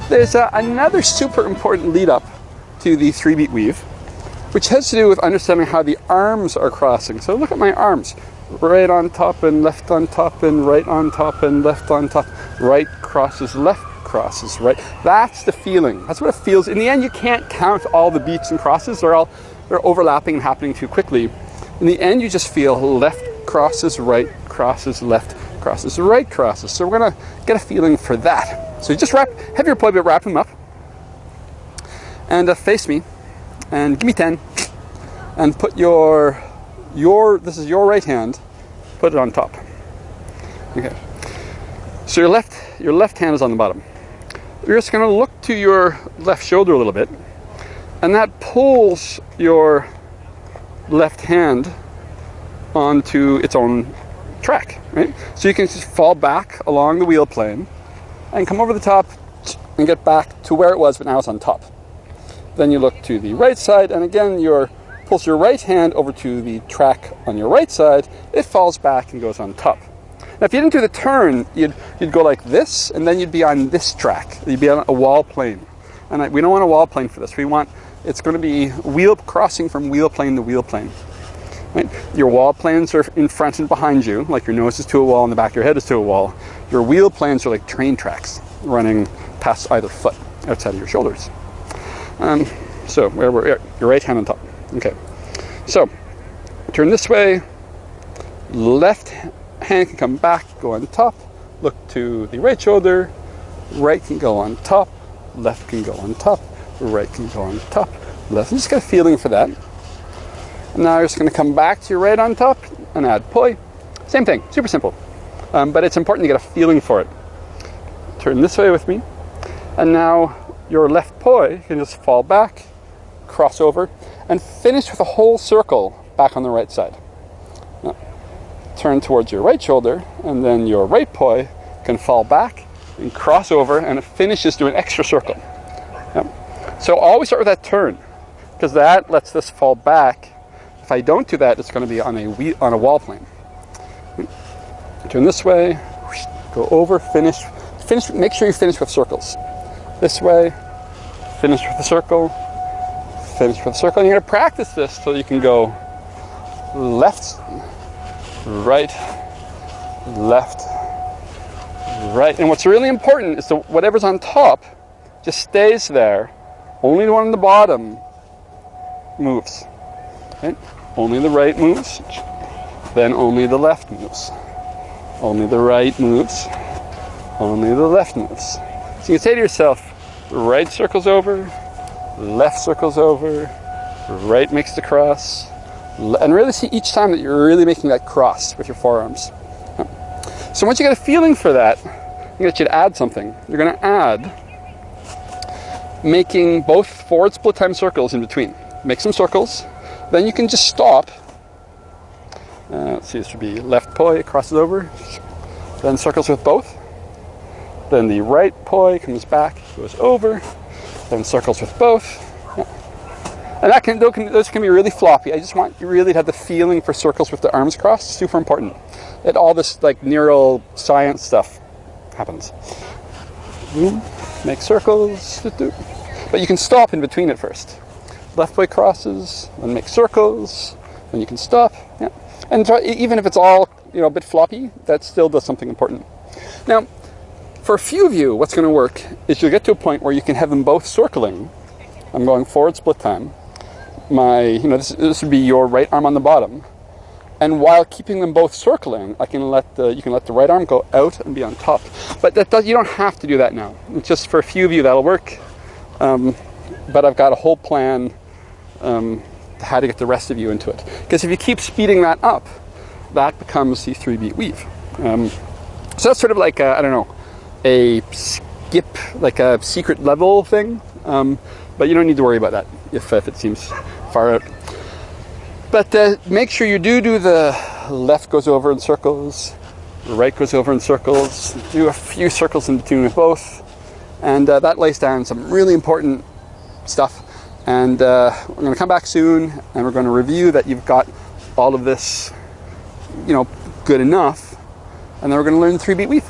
There's another super important lead up to the 3-beat weave, which has to do with understanding how the arms are crossing. So look at my arms. Right on top and left on top and right on top and left on top. Right crosses, left crosses, right. That's the feeling. That's what it feels. In the end, you can't count all the beats and crosses. They're overlapping and happening too quickly. In the end, you just feel left crosses, right crosses, left crosses, right crosses. So we're gonna get a feeling for that. So you just have your poi, but wrap them up. And face me. And give me 10. And put this is your right hand, put it on top. Okay. So your left hand is on the bottom. You're just going to look to your left shoulder a little bit, and that pulls your left hand onto its own track, right? So you can just fall back along the wheel plane and come over the top and get back to where it was, but now it's on top. Then you look to the right side, and again pulls your right hand over to the track on your right side. It falls back and goes on top. Now, if you didn't do the turn, you'd go like this, and then you'd be on this track. You'd be on a wall plane. And we don't want a wall plane for this. It's going to be wheel crossing from wheel plane to wheel plane. Right? Your wall planes are in front and behind you, like your nose is to a wall and the back of your head is to a wall. Your wheel planes are like train tracks running past either foot outside of your shoulders. So where we're your right hand on top. Okay, so turn this way, left hand can come back, go on top, look to the right shoulder, right can go on top, left can go on top, right can go on top, left. And just get a feeling for that. And now you're just going to come back to your right on top and add poi. Same thing, super simple. But it's important to get a feeling for it. Turn this way with me, and now your left poi can just fall back, cross over, and finish with a whole circle back on the right side. Now, turn towards your right shoulder, and then your right poi can fall back and cross over, and it finishes doing an extra circle. Yep. So always start with that turn, because that lets this fall back. If I don't do that, it's going to be on a wall plane. Turn this way, go over, finish. Make sure you finish with circles. This way, finish with a circle, finish with a circle. And you're going to practice this so you can go left, right, left, right. And what's really important is that whatever's on top just stays there. Only the one on the bottom moves. Right? Only the right moves, then only the left moves. Only the right moves, only the left moves. So you can say to yourself, right circles over, left circles over, right makes the cross, and really see each time that you're really making that cross with your forearms. So once you get a feeling for that, I'm going to get you to add something. You're going to add making both forward split time circles in between. Make some circles, then you can just stop. Let's see, this would be left poi, crosses over, then circles with both. Then the right poi comes back, goes over, then circles with both. Yeah. And those can be really floppy. I just want you really to have the feeling for circles with the arms crossed. Super important. All this like neural science stuff happens. Make circles, but you can stop in between it first. Left poi crosses, then make circles, then you can stop. Yeah. And even if it's all a bit floppy, that still does something important. Now, for a few of you, what's going to work is you'll get to a point where you can have them both circling. I'm going forward split time. This would be your right arm on the bottom, and while keeping them both circling, you can let the right arm go out and be on top. But you don't have to do that now. It's just for a few of you that'll work. But I've got a whole plan how to get the rest of you into it. Because if you keep speeding that up, that becomes the 3-beat weave. So that's sort of like a skip, like a secret level thing. But you don't need to worry about that if it seems far out. But make sure you do the left goes over in circles, the right goes over in circles, do a few circles in between with both, and that lays down some really important stuff. And we're going to come back soon, and we're going to review that you've got all of this, good enough, and then we're going to learn the 3-beat weave.